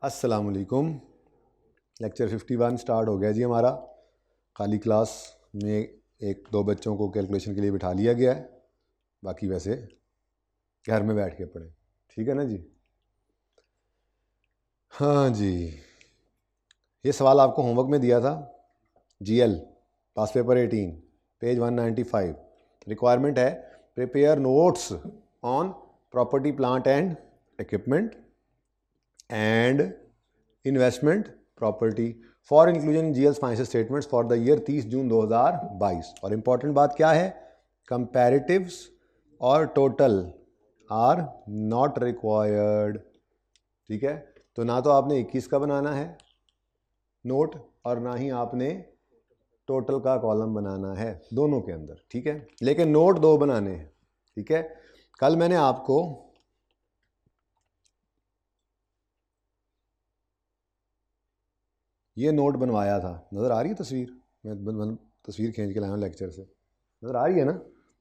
अस्सलाम वालेकुम। Lecture 51 start हो गया जी हमारा। खाली क्लास में एक दो बच्चों को कैलकुलेशन के लिए बिठा लिया गया है, बाकी वैसे घर में बैठ के पढ़ें, ठीक है ना जी। हाँ जी, ये सवाल आपको होमवर्क में दिया था। जीएल पास पेपर 18 पेज 195। रिक्वायरमेंट है prepare notes on property plant and equipment and investment property for inclusion in GL financial statements for the year 30 June 2022। और इंपॉर्टेंट बात क्या है, कंपैरेटिव्स और टोटल आर नॉट रिक्वायर्ड। ठीक है, तो ना तो आपने 21 का बनाना है नोट और ना ही आपने टोटल का कॉलम बनाना है, दोनों के अंदर, ठीक है। लेकिन नोट दो बनाने हैं, ठीक है। कल मैंने आपको ये नोट बनवाया था, नज़र आ रही है तस्वीर? मैं तस्वीर खींच के लाया हूँ लेक्चर से, नज़र आ रही है ना।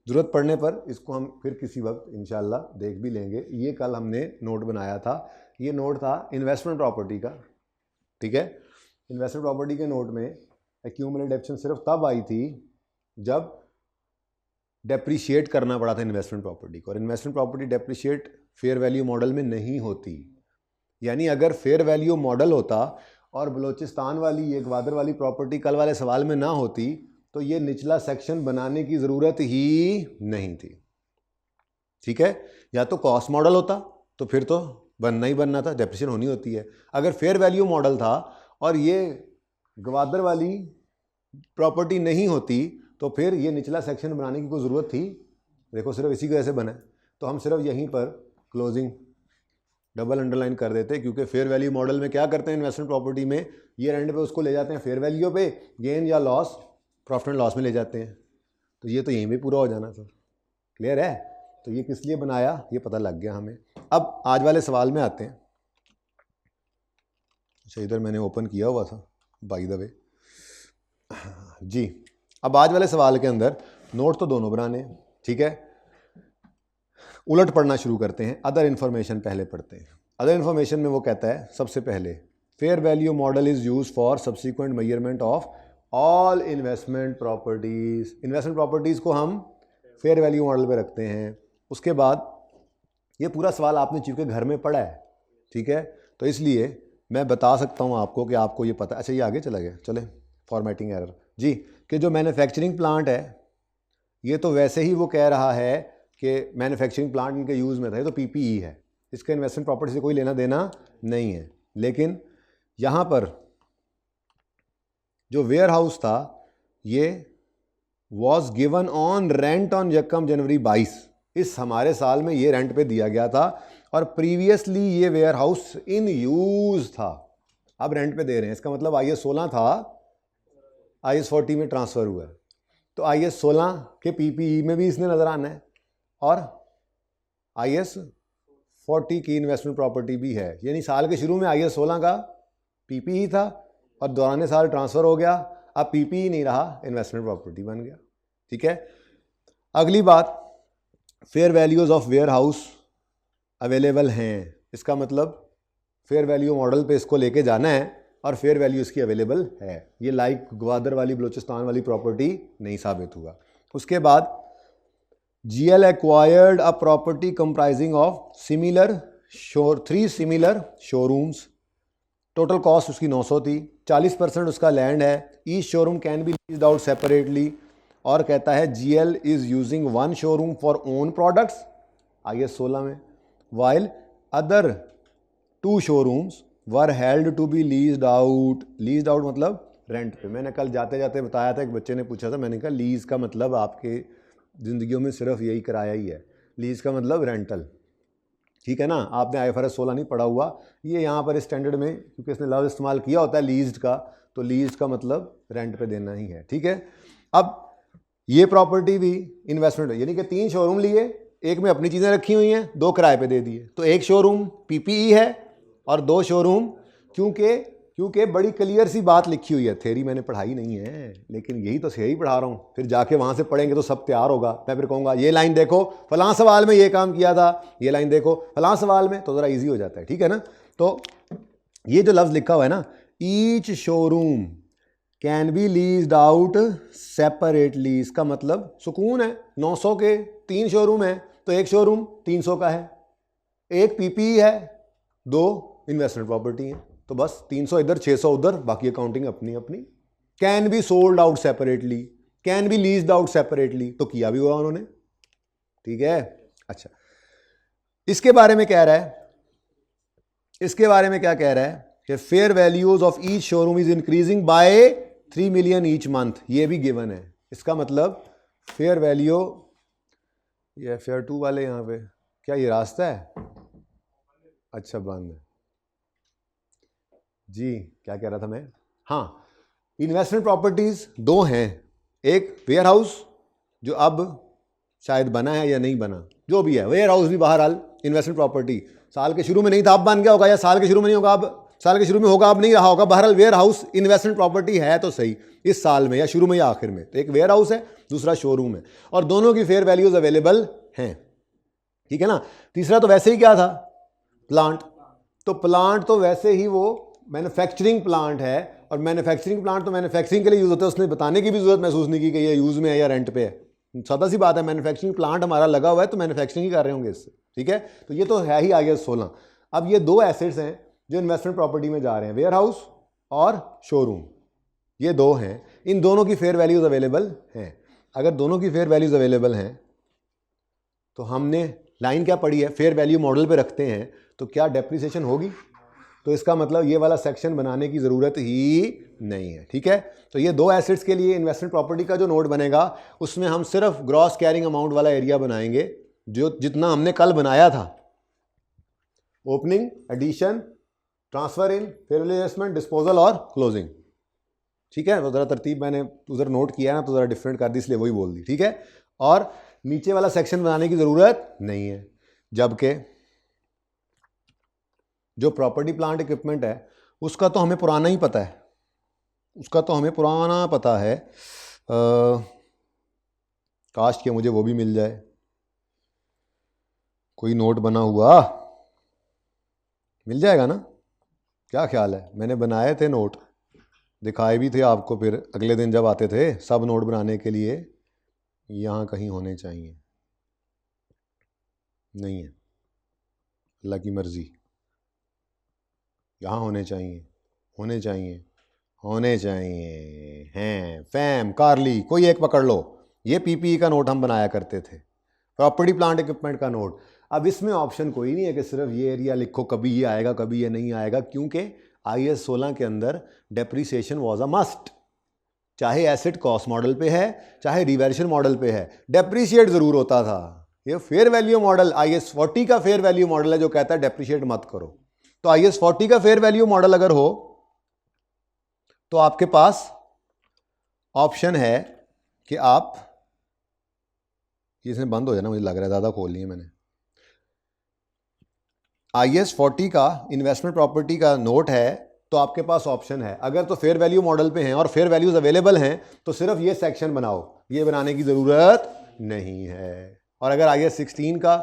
ज़रूरत पड़ने पर इसको हम फिर किसी वक्त इंशाल्लाह देख भी लेंगे। ये कल हमने नोट बनाया था, ये नोट था इन्वेस्टमेंट प्रॉपर्टी का, ठीक है। इन्वेस्टमेंट प्रॉपर्टी के नोट में एक्यूमुलेटेड डेप्रिसिएशन सिर्फ तब आई थी जब डेप्रिशिएट करना पड़ा था इन्वेस्टमेंट प्रॉपर्टी को, और investment property depreciate fair value model में नहीं होती। यानी अगर फेयर वैल्यू मॉडल होता और बलूचिस्तान वाली ये ग्वादर वाली प्रॉपर्टी कल वाले सवाल में ना होती तो ये निचला सेक्शन बनाने की ज़रूरत ही नहीं थी, ठीक है। या तो कॉस्ट मॉडल होता तो फिर तो बनना ही बनना था, डेप्रिसिएशन होनी होती है। अगर फेयर वैल्यू मॉडल था और ये ग्वादर वाली प्रॉपर्टी नहीं होती तो फिर ये निचला सेक्शन बनाने की कोई ज़रूरत थी? देखो सिर्फ इसी की वजह से बना है। तो हम सिर्फ यहीं पर क्लोजिंग डबल अंडरलाइन कर देते, क्योंकि फेयर वैल्यू मॉडल में क्या करते हैं इन्वेस्टमेंट प्रॉपर्टी में, ये एंड पे उसको ले जाते हैं फेयर वैल्यू पे, गेन या लॉस प्रॉफिट एंड लॉस में ले जाते हैं। तो ये तो यहीं पे पूरा हो जाना था, क्लियर है। तो ये किस लिए बनाया ये पता लग गया हमें। अब आज वाले सवाल में आते हैं। अच्छा, इधर मैंने ओपन किया हुआ था बाय द वे जी। अब आज वाले सवाल के अंदर नोट तो दोनों बनाने, ठीक है। उलट पढ़ना शुरू करते हैं, अदर इन्फॉर्मेशन पहले पढ़ते हैं। अदर इन्फॉर्मेशन में वो कहता है सबसे पहले fair value model is use for subsequent measurement of all investment properties. Investment properties को हम फेयर वैल्यू मॉडल पे रखते हैं। उसके बाद ये पूरा सवाल आपने चूंकि घर में पढ़ा है, ठीक है, तो इसलिए मैं बता सकता हूँ आपको कि आपको ये पता। अच्छा, ये आगे चला गया, चले फॉर्मेटिंग एरर जी। कि जो मैन्युफैक्चरिंग प्लांट है ये तो वैसे ही वो कह रहा है कि मैन्युफैक्चरिंग प्लांट इनके यूज़ में था, ये तो पीपीई है, इसका इन्वेस्टमेंट प्रॉपर्टी से कोई लेना देना नहीं है। लेकिन यहाँ पर जो वेयर हाउस था ये was given on rent on यकम जनवरी 22। इस हमारे साल में ये रेंट पे दिया गया था और प्रीवियसली ये वेयर हाउस इन यूज था, अब रेंट पे दे रहे हैं। इसका मतलब IS 16 था, IS 40 में ट्रांसफ़र हुआ है, तो IS 16 के पीपीई में भी इसने नज़र आना है और IS 40 की इन्वेस्टमेंट प्रॉपर्टी भी है। यानी साल के शुरू में IS 16 का पीपीई था और दौरान साल ट्रांसफ़र हो गया, अब पीपीई नहीं रहा, इन्वेस्टमेंट प्रॉपर्टी बन गया, ठीक है। अगली बात, fair values of warehouse available हैं। इसका मतलब फेयर वैल्यू मॉडल पे इसको लेके जाना है और फेयर वैल्यू इसकी अवेलेबल है। ये लाइक ग्वादर वाली बलूचिस्तान वाली प्रॉपर्टी नहीं साबित हुआ। उसके बाद GL acquired a property comprising of three similar showrooms. Total cost उसकी 900 थी, 40% उसका लैंड है। Each showroom can be leased out separately, और कहता है GL is using one showroom for own products IS 16 में, while other 2 showrooms were held to be leased out. Leased out मतलब rent पे। मैंने कल जाते जाते बताया था, एक बच्चे ने पूछा था, मैंने कहा लीज का मतलब आपके ज़िंदगियों में सिर्फ यही कराया ही है, लीज का मतलब रेंटल, ठीक है ना। आपने IFRS 16 नहीं पढ़ा हुआ, ये यहाँ पर स्टैंडर्ड में क्योंकि इसने लफ्ज़ इस्तेमाल किया होता है लीज्ड का, तो लीज का मतलब रेंट पे देना ही है, ठीक है। अब ये प्रॉपर्टी भी इन्वेस्टमेंट है, यानी कि 3 शोरूम लिए, एक में अपनी चीज़ें रखी हुई हैं, 2 किराए पे दे दिए, तो एक शोरूम पीपीई है और 2 शोरूम, क्योंकि बड़ी क्लियर सी बात लिखी हुई है। थ्योरी मैंने पढ़ाई नहीं है, लेकिन यही तो थ्योरी पढ़ा रहा हूँ, फिर जाके वहाँ से पढ़ेंगे तो सब तैयार होगा। मैं फिर कहूँगा ये लाइन देखो फलां सवाल में ये काम किया था, ये लाइन देखो फलां सवाल में, तो ज़रा इजी हो जाता है, ठीक है ना। तो ये जो लफ्ज़ लिखा हुआ है ना, each showroom can be leased out separately, इसका मतलब सुकून है, 900 के 3 शोरूम है तो एक शोरूम 300 का है, एक पीपीई है, 2 इन्वेस्टमेंट प्रॉपर्टी है, तो बस 300 इधर 600 उधर, बाकी अकाउंटिंग अपनी अपनी। Can be sold out separately, can be leased out separately, तो किया भी हुआ उन्होंने, ठीक है। अच्छा, इसके बारे में कह रहा है, इसके बारे में क्या कह रहा है कि fair values of each showroom is increasing by 3 million each month, ये भी गिवन है। इसका मतलब फेयर वैल्यू, ये फेयर 2 वाले यहाँ पे क्या ये रास्ता है? अच्छा बंद है जी, क्या कह रहा था मैं? हाँ, इन्वेस्टमेंट प्रॉपर्टीज 2 हैं, एक वेयर हाउस जो अब शायद बना है या नहीं बना, जो भी है, वेयर हाउस भी बहरहाल इन्वेस्टमेंट प्रॉपर्टी, साल के शुरू में नहीं था, अब बन गया होगा, या साल के शुरू में नहीं होगा, अब साल के शुरू में होगा, अब नहीं रहा होगा, बहरहाल वेयर हाउस इन्वेस्टमेंट प्रॉपर्टी है तो सही, इस साल में या शुरू में या आखिर में। तो एक वेयर हाउस है, दूसरा शोरूम है, और दोनों की फेयर वैल्यूज अवेलेबल हैं, ठीक है ना। तीसरा तो वैसे ही क्या था, प्लांट, तो प्लांट तो वैसे ही वो मैन्युफैक्चरिंग प्लांट है, और मैन्युफैक्चरिंग प्लांट तो मैन्युफैक्चरिंग के लिए यूज़ होता है, उसने बताने की भी जरूरत महसूस नहीं की कि ये यूज़ में है या रेंट पे है, सादा सी बात है, मैन्युफैक्चरिंग प्लांट हमारा लगा हुआ है तो मैन्युफैक्चरिंग ही कर रहे होंगे इससे, ठीक है। तो ये तो है ही IAS 16। अब ये 2 एसेट्स हैं जो इन्वेस्टमेंट प्रॉपर्टी में जा रहे हैं, वेयर हाउस और शोरूम, ये 2 हैं, इन दोनों की फेयर वैल्यूज अवेलेबल हैं। अगर दोनों की फेयर वैल्यूज अवेलेबल हैं तो हमने लाइन क्या पढ़ी है, फेयर वैल्यू मॉडल पे रखते हैं तो क्या डेप्रिसिएशन होगी, तो इसका मतलब ये वाला सेक्शन बनाने की ज़रूरत ही नहीं है, ठीक है। तो ये 2 एसेट्स के लिए इन्वेस्टमेंट प्रॉपर्टी का जो नोट बनेगा उसमें हम सिर्फ ग्रॉस कैरिंग अमाउंट वाला एरिया बनाएंगे, जो जितना हमने कल बनाया था, opening, addition, transfer in, fair value adjustment, disposal और क्लोजिंग, ठीक है। तो ज़रा तरतीब मैंने उधर नोट किया ना तो ज़रा डिफरेंट कर दी, इसलिए वही बोल दी, ठीक है। और नीचे वाला सेक्शन बनाने की ज़रूरत नहीं है, जबकि जो प्रॉपर्टी प्लांट इक्विपमेंट है उसका तो हमें पुराना ही पता है, उसका तो हमें पुराना पता है, काश कि मुझे वो भी मिल जाए, कोई नोट बना हुआ मिल जाएगा ना, क्या ख्याल है? मैंने बनाए थे नोट, दिखाए भी थे आपको, फिर अगले दिन जब आते थे सब नोट बनाने के लिए, यहाँ कहीं होने चाहिए, नहीं है, अल्लाह की मर्ज़ी, यहाँ होने चाहिए, होने चाहिए, होने चाहिए हैं, फैम, कार्ली, कोई एक पकड़ लो। ये पीपीई का नोट हम बनाया करते थे, प्रॉपर्टी प्लांट इक्विपमेंट का नोट। अब इसमें ऑप्शन कोई नहीं है कि सिर्फ ये एरिया लिखो, कभी ये आएगा कभी ये नहीं आएगा, क्योंकि IAS 16 के अंदर डेप्रीसिएशन वाज अ मस्ट, चाहे एसेट कॉस्ट मॉडल पे है चाहे रिवैल्यूएशन मॉडल पे है, डेप्रीशिएट जरूर होता था। ये फेयर वैल्यू मॉडल IAS 40 का फेयर वैल्यू मॉडल है जो कहता है डेप्रीशिएट मत करो। तो IAS 40 का फेयर वैल्यू मॉडल अगर हो तो आपके पास ऑप्शन है कि आप, इसमें बंद हो जाना, मुझे लग रहा है ज़्यादा खोल लिया मैंने। IAS 40 का इन्वेस्टमेंट प्रॉपर्टी का नोट है तो आपके पास ऑप्शन है, अगर तो फेयर वैल्यू मॉडल पे हैं और फेयर वैल्यूज अवेलेबल हैं तो सिर्फ ये सेक्शन बनाओ, ये बनाने की ज़रूरत नहीं है। और अगर IAS 16 का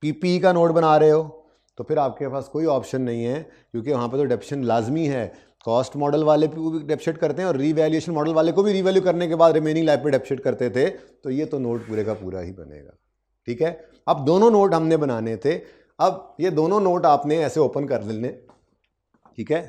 PPE का नोट बना रहे हो तो फिर आपके पास कोई ऑप्शन नहीं है, क्योंकि वहाँ पे तो डेप्रिसिएशन लाजमी है, कॉस्ट मॉडल वाले को भी डेप्रिसिएट करते हैं और रीवैल्यूएशन मॉडल वाले को भी रीवैल्यू करने के बाद रिमेनिंग लाइफ पे डेप्रिसिएट करते थे, तो ये तो नोट पूरे का पूरा ही बनेगा, ठीक है। अब दोनों नोट हमने बनाने थे, अब ये दोनों नोट आपने ऐसे ओपन कर लेने, ठीक है।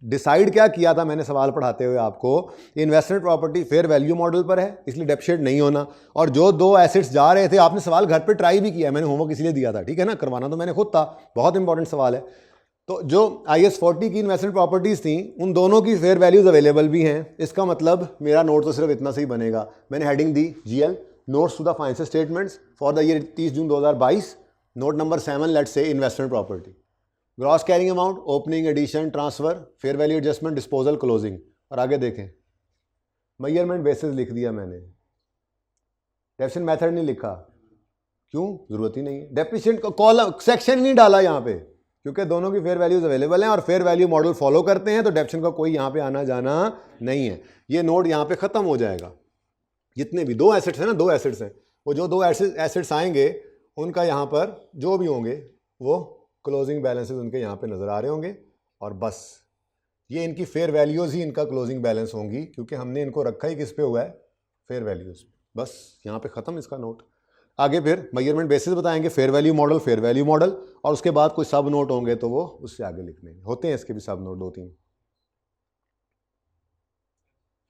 डिसाइड क्या किया था मैंने सवाल पढ़ाते हुए आपको, investment property fair value model पर है इसलिए डेप्रिसिएट नहीं होना, और जो 2 एसेट्स जा रहे थे, आपने सवाल घर पे ट्राई भी किया, मैंने होमवर्क इसलिए दिया था, ठीक है ना, करवाना तो मैंने खुद था, बहुत इंपॉर्टेंट सवाल है। तो जो IAS 40 की इन्वेस्टमेंट प्रॉपर्टीज़ थी उन दोनों की फेयर वैल्यूज अवेलेबल भी हैं, इसका मतलब मेरा नोट तो सिर्फ इतना से ही बनेगा। मैंने हेडिंग दी GL notes to the financial statements for the year 30 June 2022, note number 7 let's say investment property, gross carrying amount, opening, addition, transfer, fair value adjustment, disposal, closing, और आगे देखें मेजरमेंट बेसिस लिख दिया मैंने, डेप्रिसिएशन मेथड नहीं लिखा, क्यों, जरूरत ही नहीं है, डेप्रिसिएशन का कॉलम सेक्शन नहीं डाला यहाँ पे, क्योंकि दोनों की फेयर वैल्यूज अवेलेबल हैं और फेयर वैल्यू मॉडल फॉलो करते हैं, तो डेप्रिसिएशन का कोई यहाँ पे आना जाना नहीं है। ये नोट यहाँ पे खत्म हो जाएगा, जितने भी 2 एसेट्स हैं ना, 2 एसेट्स हैं, वो जो 2 एसेट्स आएंगे उनका यहाँ पर जो भी होंगे वो क्लोजिंग बैलेंसेस उनके यहाँ पे नज़र आ रहे होंगे, और बस ये इनकी फेयर वैल्यूज ही इनका क्लोजिंग बैलेंस होंगी, क्योंकि हमने इनको रखा ही किस पे हुआ है, फेयर वैल्यूज। बस यहाँ पे ख़त्म इसका नोट। आगे फिर मेजरमेंट बेसिस बताएंगे, फेयर वैल्यू मॉडल, और उसके बाद कोई सब नोट होंगे तो वो उससे आगे लिखने होते हैं, इसके भी सब नोट 2-3।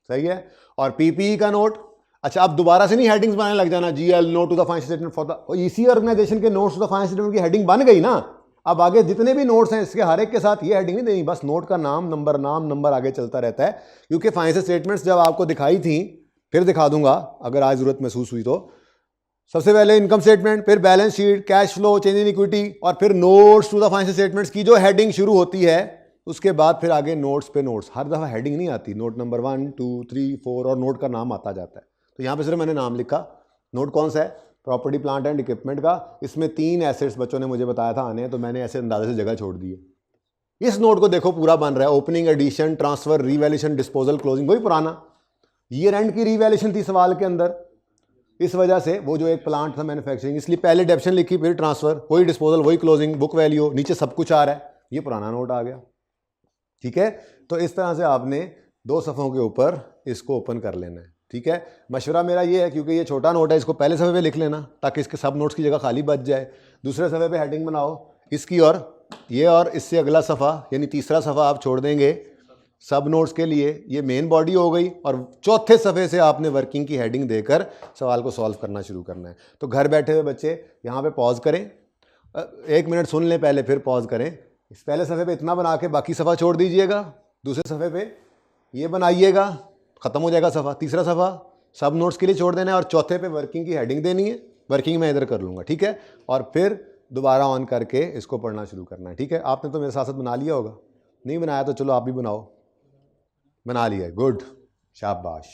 सही है। और पीपीई का नोट, अच्छा अब दोबारा से नहीं हेडिंग्स बनाने लग जाना, GL note to the financial statement for the, इसी ऑर्गेनाइजेशन के notes to the financial statement की हेडिंग बन गई ना। अब आगे जितने भी नोट्स हैं इसके हर एक के साथ ये हेडिंग नहीं देनी, बस नोट का नाम नंबर आगे चलता रहता है, क्योंकि फाइनेंशियल स्टेटमेंट्स जब आपको दिखाई थी, फिर दिखा दूंगा अगर आज जरूरत महसूस हुई तो। सबसे पहले इनकम स्टेटमेंट, फिर balance sheet, cash flow, change in equity, और फिर notes to the financial statements की जो हेडिंग शुरू होती है, उसके बाद फिर आगे नोट्स पे नोट्स। हर दफ़ा हेडिंग नहीं आती, नोट नंबर 1, 2, 3, 4 और नोट का नाम आता जाता है। तो यहाँ पे सिर्फ मैंने नाम लिखा। नोट कौन सा है, प्रॉपर्टी प्लांट एंड इक्विपमेंट का। इसमें 3 एसेट्स बच्चों ने मुझे बताया था आने, तो मैंने ऐसे अंदाजे से जगह छोड़ दी है। इस नोट को देखो पूरा बन रहा है, opening, addition, transfer, revaluation, disposal, closing, वही पुराना ईयर एंड की रीवैल्यूएशन थी सवाल के अंदर। इस वजह से वो जो एक प्लांट था मैन्युफैक्चरिंग, इसलिए पहले डेप्शन लिखी, फिर ट्रांसफर, वही डिस्पोजल, वही क्लोजिंग, बुक वैल्यू, नीचे सब कुछ आ रहा है, ये पुराना नोट आ गया। ठीक है, तो इस तरह से आपने 2 सफ़ों के ऊपर इसको ओपन कर लेना है। ठीक है, मशवरा मेरा ये है, क्योंकि ये छोटा नोट है, इसको पहले सफ़े पे लिख लेना ताकि इसके सब नोट्स की जगह खाली बच जाए। दूसरे सफ़े पे हेडिंग बनाओ इसकी, और ये और इससे अगला सफ़ा यानी तीसरा सफ़ा आप छोड़ देंगे सब नोट्स के लिए, ये मेन बॉडी हो गई। और चौथे सफ़े से आपने वर्किंग की हेडिंग देकर सवाल को सॉल्व करना शुरू करना है। तो घर बैठे हुए बच्चे यहाँ पे पॉज करें, 1 मिनट सुन लें पहले, फिर पॉज करें। इस पहले सफ़े पे इतना बना के बाकी सफ़ा छोड़ दीजिएगा, दूसरे सफ़े पे ये बनाइएगा, ख़त्म हो जाएगा सफ़ा। तीसरा सफ़ा सब नोट्स के लिए छोड़ देना है, और चौथे पे वर्किंग की हेडिंग देनी है। वर्किंग मैं इधर कर लूँगा, ठीक है, और फिर दोबारा ऑन करके इसको पढ़ना शुरू करना है। ठीक है, आपने तो मेरे साथ साथ बना लिया होगा, नहीं बनाया तो चलो आप भी बनाओ। बना लिया है, गुड, शाबाश।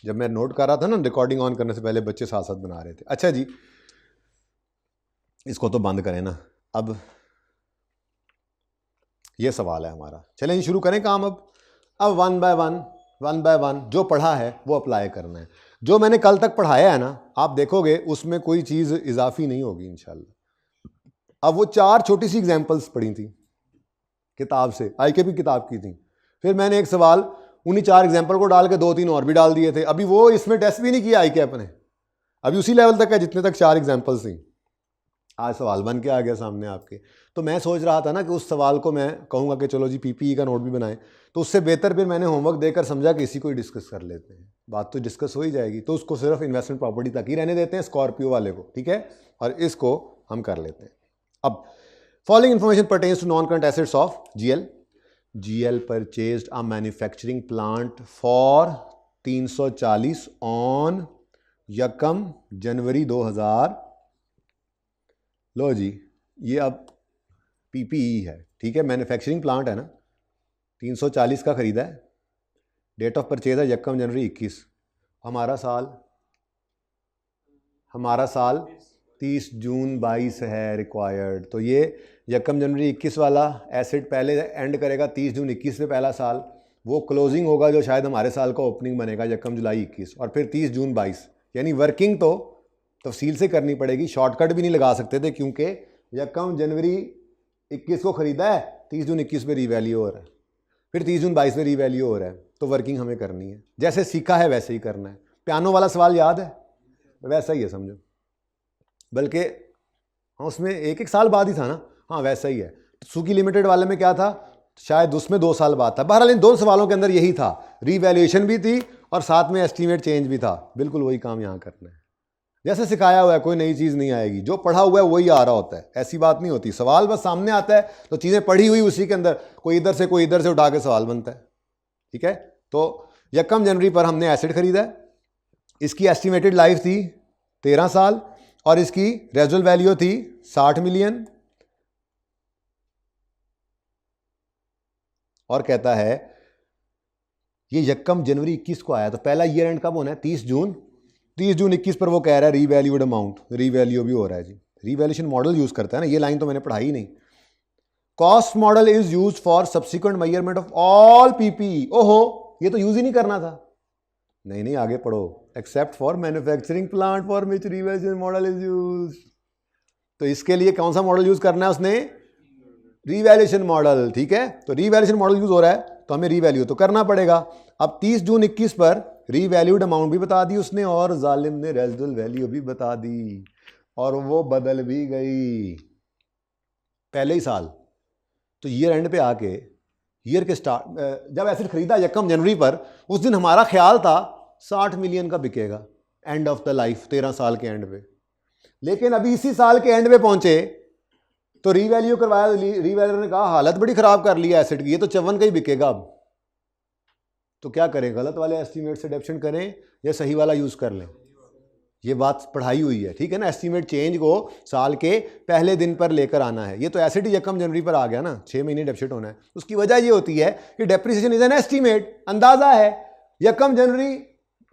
जब मैं नोट कर रहा था ना, रिकॉर्डिंग ऑन करने से पहले बच्चे साथ साथ बना रहे थे। अच्छा जी, इसको तो बंद करें ना। अब ये सवाल है हमारा, चलें शुरू करें काम। अब 1 बाय 1 जो पढ़ा है वो अप्लाई करना है। जो मैंने कल तक पढ़ाया है ना, आप देखोगे उसमें कोई चीज़ इजाफी नहीं होगी इंशाल्लाह। अब वो 4 छोटी सी एग्जांपल्स पढ़ी थी किताब से, IKP किताब की थी, फिर मैंने एक सवाल उन्हीं 4 एग्जाम्पल को डाल के 2-3 और भी डाल दिए थे। अभी वो इसमें टेस्ट भी नहीं किया IKP ने, अभी उसी लेवल तक है जितने तक 4 एग्जाम्पल्स थी। आज सवाल बन के आ गया सामने आपके। तो मैं सोच रहा था ना कि उस सवाल को मैं कहूँगा कि चलो जी PPE का नोट भी बनाएं, तो उससे बेहतर फिर मैंने होमवर्क देकर समझा कि इसी को ही डिस्कस कर लेते हैं। बात तो डिस्कस हो ही जाएगी, तो उसको सिर्फ इन्वेस्टमेंट प्रॉपर्टी तक ही रहने देते हैं, स्कॉर्पियो वाले को, ठीक है, और इसको हम कर लेते हैं। अब following information pertains to non current assets of GL purchased a manufacturing plant for 340 on 1 January 2000। लो जी, ये अब PPE है, ठीक है, मैन्युफैक्चरिंग प्लांट है ना, 340 का खरीदा है, डेट ऑफ परचेज है 1 जनवरी 21। हमारा साल 30 जून 22 है रिक्वायर्ड। तो ये 1 जनवरी 21 वाला एसेट पहले एंड करेगा 30 जून 21 में पहला साल, वो क्लोजिंग होगा जो शायद हमारे साल का ओपनिंग बनेगा 1 जुलाई 21, और फिर 30 जून 22। यानी वर्किंग तो तफसील से करनी पड़ेगी, शॉर्टकट भी नहीं लगा सकते थे, क्योंकि 1 जनवरी 21 को ख़रीदा है, 30 जून 21 में रीवैल्यू हो रहा है, फिर 30 जून 22 में रीवैल्यू हो रहा है, तो वर्किंग हमें करनी है। जैसे सीखा है वैसे ही करना है। पियानो वाला सवाल याद है, वैसा ही है समझो, बल्कि हाँ उसमें 1 साल बाद ही था ना, हाँ वैसा ही है। सुकी लिमिटेड वाले में क्या था, शायद उसमें 2 साल बाद था। बहरहाल इन 2 सवालों के अंदर यही था, रीवैल्यूएशन भी थी और साथ में एस्टीमेट चेंज भी था। बिल्कुल वही काम यहाँ करना है, जैसे सिखाया हुआ है, कोई नई चीज़ नहीं आएगी, जो पढ़ा हुआ है वही आ रहा होता है, ऐसी बात नहीं होती। सवाल बस सामने आता है तो चीज़ें पढ़ी हुई उसी के अंदर, कोई इधर से उठा के सवाल बनता है, ठीक है। तो 1 जनवरी पर हमने एसेट खरीदा है, इसकी एस्टिमेटेड लाइफ थी 13 साल और इसकी रेजुअल वैल्यू थी 60 मिलियन, और कहता है ये 1 जनवरी 21 को आया, तो पहला ईयर एंड कब होना है, 30 जून 21 पर वो कह रहा है रीवैल्यूड अमाउंट, रीवैल्यू भी हो रहा है जी। रीवैल्यूएशन मॉडल यूज करता है ना, ये लाइन तो मैंने पढ़ाई नहीं। Cost model is use for subsequent measurement of all PPE। ओहो, ये तो यूज ही नहीं करना था। नहीं आगे पढ़ो, except for manufacturing plant for which revaluation model is use. तो इसके लिए कौन सा मॉडल यूज करना है उसने, रीवैल्यूएशन मॉडल, ठीक है। तो रीवैल्यूएशन मॉडल यूज हो रहा है तो हमें रीवैल्यू तो करना पड़ेगा। अब 30 जून 21 पर रीवैल्यूड अमाउंट भी बता दी उसने और जालिम ने रेजिडुअल वैल्यू भी बता दी और वो बदल भी गई पहले ही साल। तो ईयर एंड पे आके ईयर के स्टार्ट जब एसेट खरीदा 1 जनवरी पर, उस दिन हमारा ख्याल था 60 मिलियन का बिकेगा एंड ऑफ द लाइफ, 13 साल के एंड पे। लेकिन अभी इसी साल के एंड पे पहुंचे तो रीवैल्यू करवाया, रीवैल्यूअर ने कहा हालत बड़ी खराब कर ली है एसेट की, ये तो 54 का ही बिकेगा अब। तो क्या करें, गलत वाले एस्टीमेट से डेप्शन करें या सही वाला यूज कर लें? ये बात पढ़ाई हुई है, ठीक है ना। एस्टीमेट चेंज को साल के पहले दिन पर लेकर आना है। ये तो एसेट ही 1 जनवरी पर आ गया ना, 6 महीने डेप्शिट होना है। उसकी वजह ये होती है कि डेप्रिसिएशन इज एन एस्टीमेट, अंदाजा है। 1 जनवरी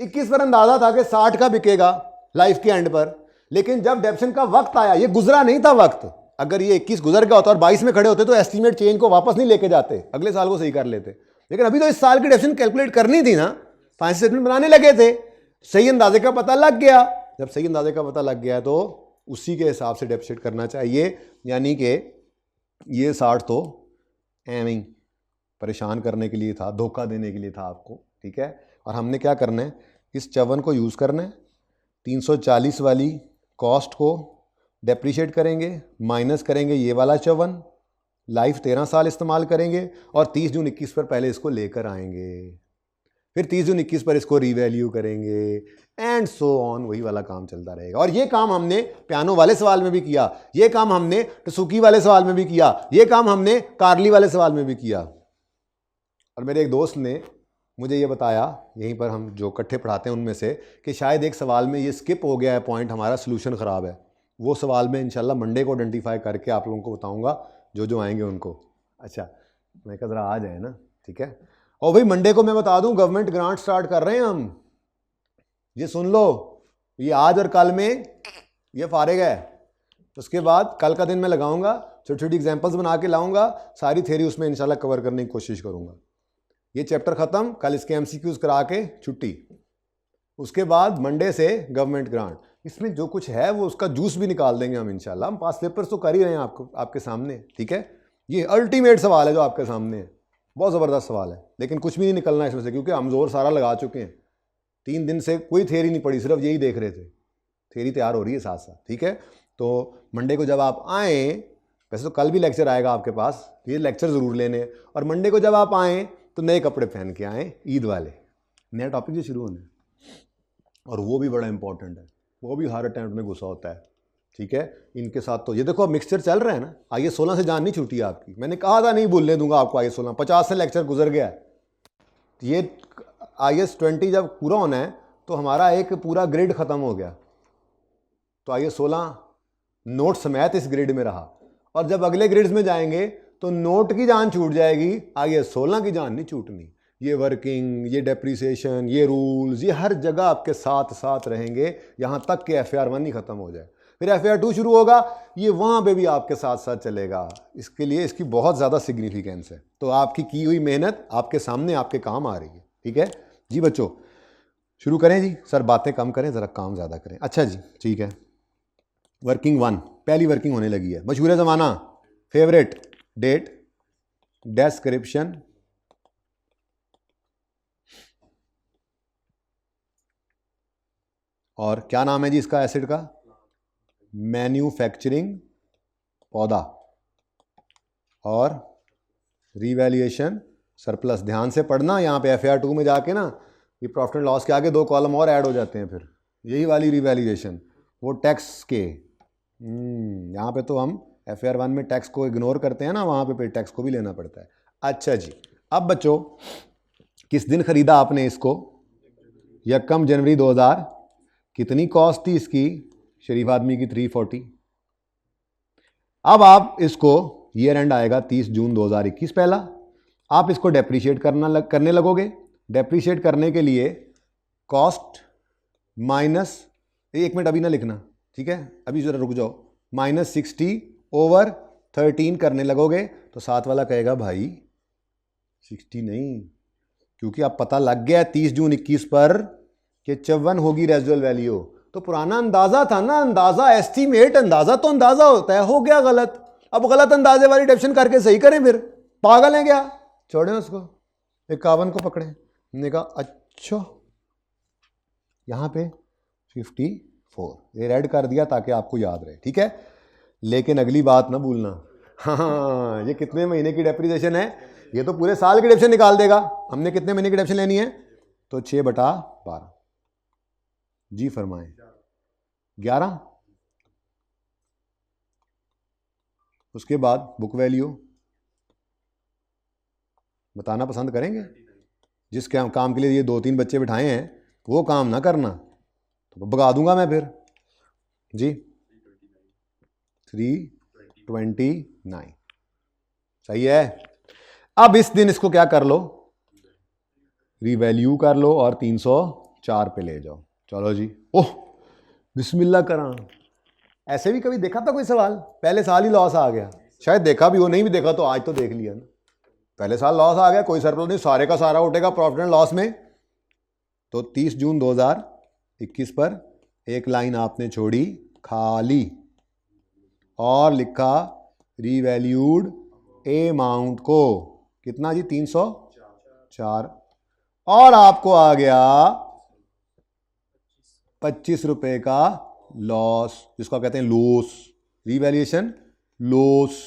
21 पर अंदाजा था कि 60 का बिकेगा लाइफ के एंड पर, लेकिन जब डेप्शन का वक्त आया, ये गुजरा नहीं था वक्त। अगर ये 21 गुजर गया होता और 22 में खड़े होते तो एस्टीमेट चेंज को वापस नहीं लेके जाते, अगले साल को सही कर लेते। लेकिन अभी तो इस साल की डेप्शन कैलकुलेट करनी थी ना, फाइनेंशियल स्टेटमेंट बनाने लगे थे। सही अंदाजे का पता लग गया, जब सही अंदाजे का पता लग गया तो उसी के हिसाब से डेप्शिट करना चाहिए। यानी कि ये 60 तो एवं परेशान करने के लिए था, धोखा देने के लिए था आपको, ठीक है। और हमने क्या करना है, इस 54 को यूज़ करना है, 340 वाली कॉस्ट को डेप्रीशिएट करेंगे, माइनस करेंगे ये वाला 54, लाइफ 13 साल इस्तेमाल करेंगे और 30 जून 21 पर पहले इसको लेकर आएंगे, फिर 30 जून 21 पर इसको रीवैल्यू करेंगे एंड सो ऑन। वही वाला काम चलता रहेगा। और ये काम हमने पियानो वाले सवाल में भी किया, ये काम हमने टसुकी वाले सवाल में भी किया, ये काम हमने कार्ली वाले सवाल में भी किया। और मेरे एक दोस्त ने मुझे ये बताया, यहीं पर हम जो इकट्ठे पढ़ाते हैं उनमें से, कि शायद एक सवाल में ये स्किप हो गया है पॉइंट, हमारा सोल्यूशन ख़राब है। वो सवाल में इंशाल्लाह मंडे को आइडेंटिफाई करके आप लोगों को बताऊंगा, जो आएंगे उनको। अच्छा, मैं कह ज़रा आ जाए ना, ठीक है। और भाई मंडे को मैं बता दूं, गवर्नमेंट ग्रांट स्टार्ट कर रहे हैं हम, ये सुन लो। ये आज और कल में ये फारिग है, उसके बाद कल का दिन मैं लगाऊंगा, छोटी छोटी एग्जांपल्स बना के लाऊंगा, सारी थ्योरी उसमें इंशाल्लाह कवर करने की कोशिश करूंगा। ये चैप्टर ख़त्म, कल इसके एमसीक्यूज करा के छुट्टी, उसके बाद मंडे से गवर्नमेंट ग्रांट। इसमें जो कुछ है वो उसका जूस भी निकाल देंगे हम इंशाल्लाह। हम पास पेपर्स तो कर ही रहे हैं आपके सामने, ठीक है। ये अल्टीमेट सवाल है जो आपके सामने है, बहुत ज़बरदस्त सवाल है, लेकिन कुछ भी नहीं निकलना इसमें से, क्योंकि हम जोर सारा लगा चुके हैं। 3 दिन से कोई थ्योरी नहीं पड़ी, सिर्फ यही देख रहे थे। थ्योरी तैयार हो रही है साथ साथ, ठीक है। तो मंडे को जब आप आएँ, वैसे तो कल भी लेक्चर आएगा आपके पास, ये लेक्चर ज़रूर लेने। और मंडे को जब आप आएँ तो नए कपड़े पहन के आएँ, ईद वाले, नया टॉपिक जो शुरू होना है। और वो भी बड़ा इंपॉर्टेंट है, वो भी हर अटेम्प्ट में घुसा होता है, ठीक है। इनके साथ तो ये देखो अब मिक्सचर चल रहा है ना, IAS 16 से जान नहीं छूटी है आपकी। मैंने कहा था नहीं भूलने दूंगा आपको IAS 16, 50 से लेक्चर गुजर गया है। ये IAS 20 जब पूरा होना है तो हमारा एक पूरा ग्रिड ख़त्म हो गया, तो IAS 16 नोट समेत इस ग्रिड में रहा। और जब अगले ग्रिड्स में जाएंगे तो नोट की जान छूट जाएगी, IAS 16 की जान नहीं छूटनी। ये वर्किंग, ये डेप्रीसिएशन, ये रूल्स, ये हर जगह आपके साथ साथ रहेंगे, यहाँ तक कि FAR 1 ही ख़त्म हो जाए, फिर FAR 2 शुरू होगा, ये वहाँ पे भी आपके साथ साथ चलेगा। इसके लिए इसकी बहुत ज़्यादा सिग्निफिकेंस है। तो आपकी की हुई मेहनत आपके सामने आपके काम आ रही है, ठीक है जी। बच्चों शुरू करें जी, सर बातें कम करें, ज़रा काम ज़्यादा करें। अच्छा जी, ठीक है। वर्किंग 1, पहली वर्किंग होने लगी है। मशहूर ज़माना, फेवरेट, डेट, डिस्क्रिप्शन, और क्या नाम है जी इसका एसिड का, मैन्युफैक्चरिंग, पौधा, और रिवैल्यूएशन सरप्लस। ध्यान से पढ़ना, यहाँ पे FAR 2 में जाके ना ये प्रॉफिट एंड लॉस के आगे 2 कॉलम और ऐड हो जाते हैं, फिर यही वाली रिवैल्यूएशन, वो टैक्स के। यहाँ पे तो हम FAR 1 में टैक्स को इग्नोर करते हैं ना, वहाँ पे टैक्स को भी लेना पड़ता है। अच्छा जी, अब बच्चों किस दिन खरीदा आपने इसको, 1 जनवरी 2000। कितनी कॉस्ट थी इसकी, शरीफ आदमी की 340। अब आप इसको, ईयर एंड आएगा 30 जून 2021 पहला, आप इसको डेप्रीशिएट करने लगोगे। डेप्रीशिएट करने के लिए कॉस्ट माइनस, 1 मिनट अभी ना लिखना, ठीक है, अभी जरा रुक जाओ, -60/13 करने लगोगे तो साथ वाला कहेगा भाई 60 नहीं, क्योंकि अब पता लग गया 30 जून 21 पर कि 54 होगी रेजिडुअल वैल्यू। तो पुराना अंदाजा था ना, अंदाजा, एस्टीमेट, अंदाजा तो अंदाजा होता है, हो गया गलत। अब गलत अंदाजे वाली डेप्शन करके सही करें, फिर पागल हैं क्या? छोड़ें उसको, 51 को पकड़ें। हमने कहा अच्छा यहाँ पे 54, ये रेड कर दिया ताकि आपको याद रहे, ठीक है। लेकिन अगली बात ना भूलना, हाँ ये कितने महीने की डेप्रिसिएशन है? ये तो पूरे साल की डेप्रिसिएशन निकाल देगा। हमने कितने महीने की डेप्रिसिएशन लेनी है? तो 6/12। जी फरमाएं। 11। उसके बाद बुक वैल्यू बताना पसंद करेंगे? जिस काम के लिए ये 2-3 बच्चे बिठाए हैं वो काम ना करना तो भगा दूंगा मैं फिर। जी 329 सही है। अब इस दिन इसको क्या कर लो, रीवैल्यू कर लो और 304 पे ले जाओ। चलो जी, ओह बिस्मिल्लाह करा। ऐसे भी कभी देखा था कोई सवाल? पहले साल ही लॉस आ गया, शायद देखा भी हो, नहीं भी देखा तो आज तो देख लिया ना। पहले साल लॉस आ गया, कोई सरप्लस नहीं, सारे का सारा उठेगा प्रॉफिट एंड लॉस में। तो 30 जून 2021 पर एक लाइन आपने छोड़ी खाली और लिखा रीवैल्यूड अमाउंट को कितना जी? 304, और आपको आ गया 25 रुपए का लॉस, जिसको कहते हैं लॉस, रीवैल्यूएशन लॉस।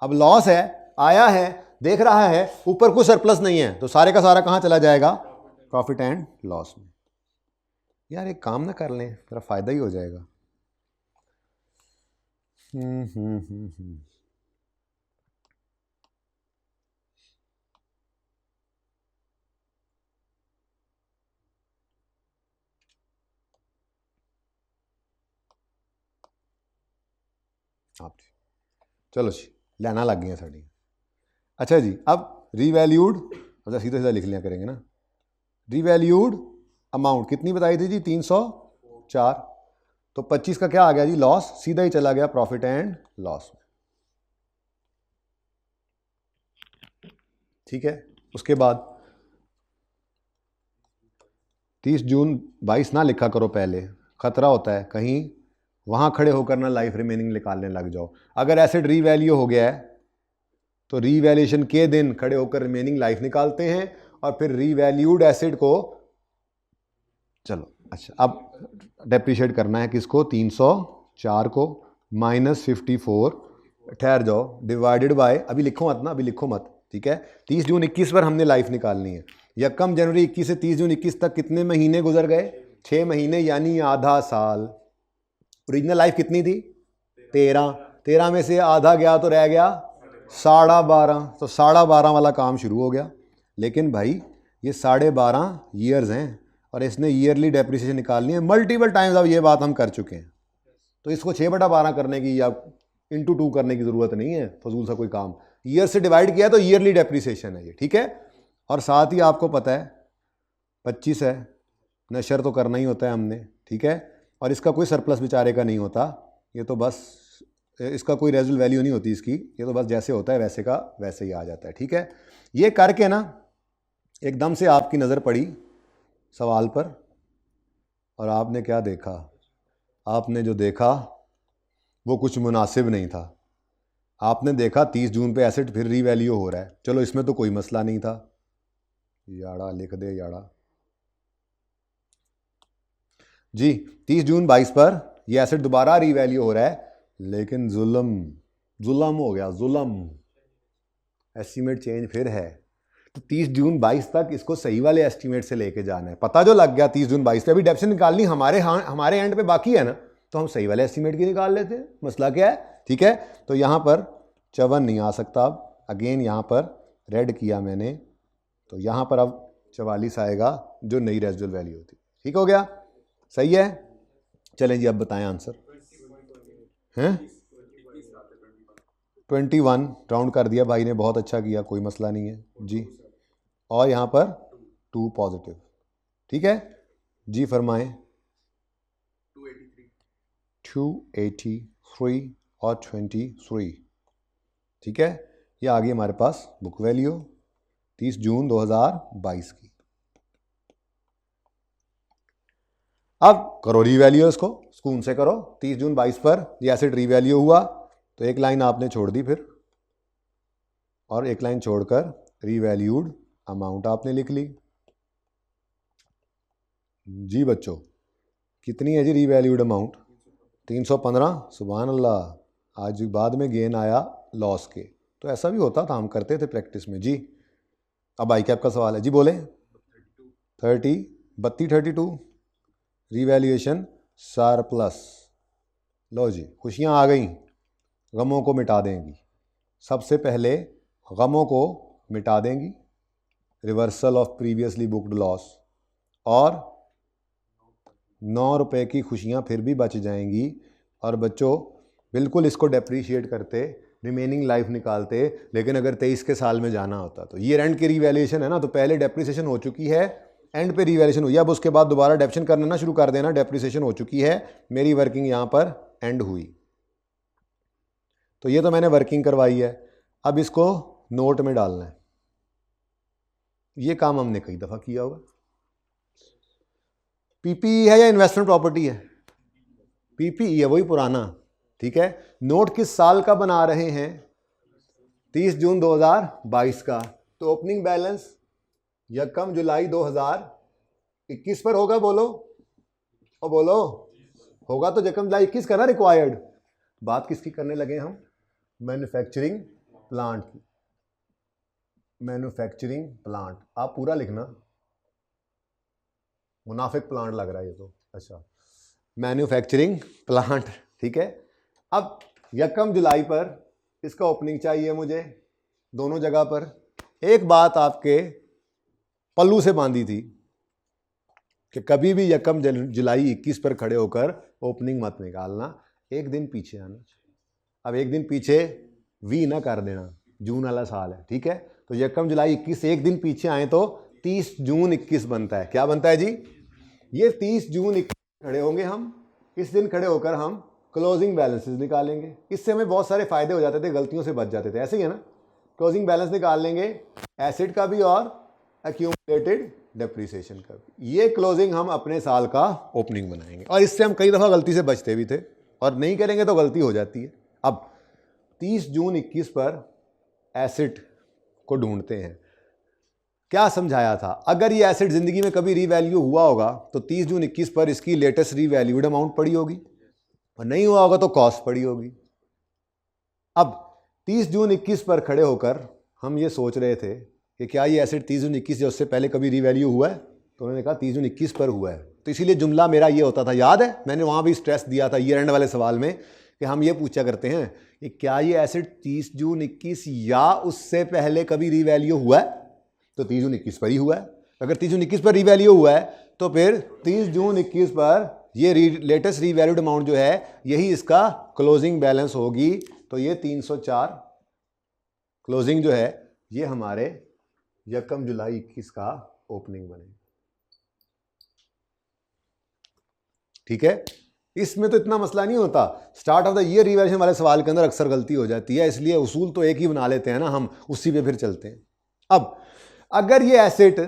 अब लॉस है, आया है, देख रहा है, ऊपर कुछ सरप्लस नहीं है, तो सारे का सारा कहां चला जाएगा? प्रॉफिट एंड लॉस में। यार एक काम ना कर लें, तेरा फायदा ही हो जाएगा। आप चलो जी, लेना लग गई साड़ी। अच्छा जी, अब रीवैल्यूड, अच्छा सीधा सीधा लिख लिया करेंगे ना। रीवैल्यूड अमाउंट कितनी बताई थी जी? 304। तो 25 का क्या आ गया जी? लॉस, सीधा ही चला गया प्रॉफिट एंड लॉस में, ठीक है। उसके बाद 30 जून 22 ना लिखा करो पहले, खतरा होता है कहीं वहां खड़े होकर ना लाइफ रिमेनिंग निकालने लग जाओ। अगर एसेट रीवैल्यू हो गया है तो रीवैल्यूएशन के दिन खड़े होकर रिमेनिंग लाइफ निकालते हैं और फिर रीवैल्यूड एसेट को, चलो अच्छा अब डेप्रिशिएट करना है किसको? 304 को माइनस 54, ठहर जाओ, डिवाइडेड बाय, अभी लिखो मत ना, अभी लिखो मत, ठीक है। 30 जून 21 पर हमने लाइफ निकालनी है। यकम जनवरी 21 से 30 जून 21 तक कितने महीने गुजर गए? 6 महीने, यानी आधा साल। ओरिजिनल लाइफ कितनी थी? 13। 13 में से आधा गया तो रह गया 12.5, तो 12.5 वाला काम शुरू हो गया। लेकिन भाई ये 12.5 ईयर्स हैं और इसने ईयरली डेप्रिसिएशन निकालनी है मल्टीपल टाइम्स, अब ये बात हम कर चुके हैं, तो इसको 6/12 करने की या इंटू 2 करने की ज़रूरत नहीं है, फजूल सा कोई काम। ईयर से डिवाइड किया तो ईयरली डेप्रिसिएशन है ये, ठीक है। और साथ ही आपको पता है 25 है, नशर तो करना ही होता है हमने, ठीक है। और इसका कोई सरप्लस बेचारे का नहीं होता, ये तो बस इसका कोई रेजुअल वैल्यू नहीं होती इसकी, ये तो बस जैसे होता है वैसे का वैसे ही आ जाता है, ठीक है। ये करके ना एकदम से आपकी नज़र पड़ी सवाल पर और आपने क्या देखा? आपने जो देखा वो कुछ मुनासिब नहीं था। आपने देखा 30 जून पे एसेट फिर रीवैल्यू हो रहा है, चलो इसमें तो कोई मसला नहीं था, याड़ा लिख दे याड़ा जी। 30 जून 22 पर ये एसेट दोबारा रीवैल्यू हो रहा है, लेकिन जुल्म हो गया, जुल्म, एस्टीमेट चेंज फिर है। तो 30 जून 22 तक इसको सही वाले एस्टीमेट से लेके जाना है। पता जो लग गया 30 जून 22 पे, अभी डेप्शन निकालनी हमारे एंड पे बाकी है ना, तो हम सही वाले एस्टीमेट की निकाल लेते हैं, मसला क्या है, ठीक है। तो यहाँ पर 54 नहीं आ सकता, अब अगेन यहाँ पर रेड किया मैंने, तो यहाँ पर अब 44 आएगा जो नई रेजिडुअल वैल्यू होती, ठीक हो गया, सही है। चलें जी, अब बताएं आंसर हैं। 21 राउंड कर दिया भाई ने, बहुत अच्छा किया, कोई मसला नहीं है जी। और यहाँ पर 2 पॉजिटिव, ठीक है जी, फरमाएं। 283 और 23, ठीक है। ये आ गई हमारे पास बुक वैल्यू 30 जून 2022 की। अब करो रीवैल्यू इसको, सुकून से करो। 30 जून 22 पर ये एसेट रीवैल्यू हुआ तो एक लाइन आपने छोड़ दी फिर, और एक लाइन छोड़कर रीवैल्यूड अमाउंट आपने लिख ली। जी बच्चों, कितनी है जी रीवैल्यूड अमाउंट? 315। सुभान अल्लाह, आज बाद में गेन आया लॉस के। तो ऐसा भी होता था, हम करते थे प्रैक्टिस में जी। अब आई कैप का सवाल है जी, बोले 32 रीवैल्यूएशन सरप्लस। लो जी, खुशियाँ आ गई, गमों को मिटा देंगी। सबसे पहले गमों को मिटा देंगी, reversal of previously booked loss, और 9 रुपए की खुशियाँ फिर भी बच जाएंगी। और बच्चों बिल्कुल इसको डेप्रीशिएट करते, रिमेनिंग लाइफ निकालते। लेकिन अगर 23 के साल में जाना होता तो ये एंड की रीवैल्यूएशन है ना, तो पहले डेप्रीसिएशन हो चुकी है, एंड पे रीवैल्यूएशन हुई। अब उसके बाद दोबारा डेप्शन करना ना शुरू कर देना, डेप्रीसिएशन हो चुकी है, मेरी वर्किंग यहाँ पर एंड हुई। तो ये तो मैंने वर्किंग करवाई है, अब इसको नोट में डालना है। ये काम हमने कई दफ़ा किया होगा। पीपीई है या इन्वेस्टमेंट प्रॉपर्टी है? पीपीई है, वही पुराना, ठीक है। नोट किस साल का बना रहे हैं? 30 जून 2022 का। तो ओपनिंग बैलेंस यकम जुलाई 2021 पर होगा, बोलो और बोलो होगा तो यकम जुलाई 21 का ना रिक्वायर्ड। बात किसकी करने लगे हम? मैन्युफैक्चरिंग प्लांट की। मैन्युफैक्चरिंग प्लांट, आप पूरा लिखना, मुनाफिक प्लांट लग रहा है ये तो। अच्छा, मैन्युफैक्चरिंग प्लांट, ठीक है। अब यकम जुलाई पर इसका ओपनिंग चाहिए मुझे, दोनों जगह पर। एक बात आपके पल्लू से बांधी थी कि कभी भी यकम जुलाई 21 पर खड़े होकर ओपनिंग मत निकालना, एक दिन पीछे आना। अब एक दिन पीछे वी ना कर देना, जून वाला साल है, ठीक है। तो यकम जुलाई 21 से एक दिन पीछे आए तो 30 जून 21 बनता है। क्या बनता है जी? ये 30 जून 21 खड़े होंगे हम, इस दिन खड़े होकर हम क्लोजिंग बैलेंसेस निकालेंगे। इससे हमें बहुत सारे फायदे हो जाते थे, गलतियों से बच जाते थे। ऐसे ही है ना, क्लोजिंग बैलेंस निकाल लेंगे, एसिड का भी और एक्यूमुलेटेड डेप्रीसिएशन का भी। ये क्लोजिंग हम अपने साल का ओपनिंग बनाएंगे, और इससे हम कई दफ़ा गलती से बचते भी थे, और नहीं करेंगे तो गलती हो जाती है। अब 30 जून 21 पर एसिड को ढूंढते हैं। क्या समझाया था? अगर ये एसिड जिंदगी में कभी रीवैल्यू हुआ होगा तो 30 जून 21 पर इसकी लेटेस्ट रीवैल्यूड अमाउंट पड़ी होगी, और नहीं हुआ होगा तो कॉस्ट पड़ी होगी। अब 30 जून 21 पर खड़े होकर हम ये सोच रहे थे कि क्या ये एसिड 30 जून 21 या उससे पहले कभी रीवैल्यू हुआ है? तो उन्होंने कहा 30 जून 21 पर हुआ है। तो इसीलिए जुमला मेरा ये होता था, याद है मैंने वहाँ भी स्ट्रेस दिया था ईयर एंड वाले सवाल में, कि हम ये पूछा करते हैं कि क्या ये एसिड 30 जून 21 या उससे पहले कभी रीवैल्यू हुआ है? तो 30 जून 21 पर ही हुआ है। अगर 30 जून 21 पर रीवैल्यू हुआ है तो फिर 30 जून 21 पर ये लेटेस्ट रीवैल्यूड अमाउंट जो है यही इसका क्लोजिंग बैलेंस होगी। तो ये 304 क्लोजिंग जो है ये हमारे यकम जुलाई 21 का ओपनिंग बने, ठीक है। इसमें तो इतना मसला नहीं होता। Start of the year revaluation वाले सवाल के अंदर अक्सर गलती हो जाती है, इसलिए उसूल तो एक ही बना लेते हैं ना हम, उसी पे फिर चलते हैं। अब अगर ये एसेट,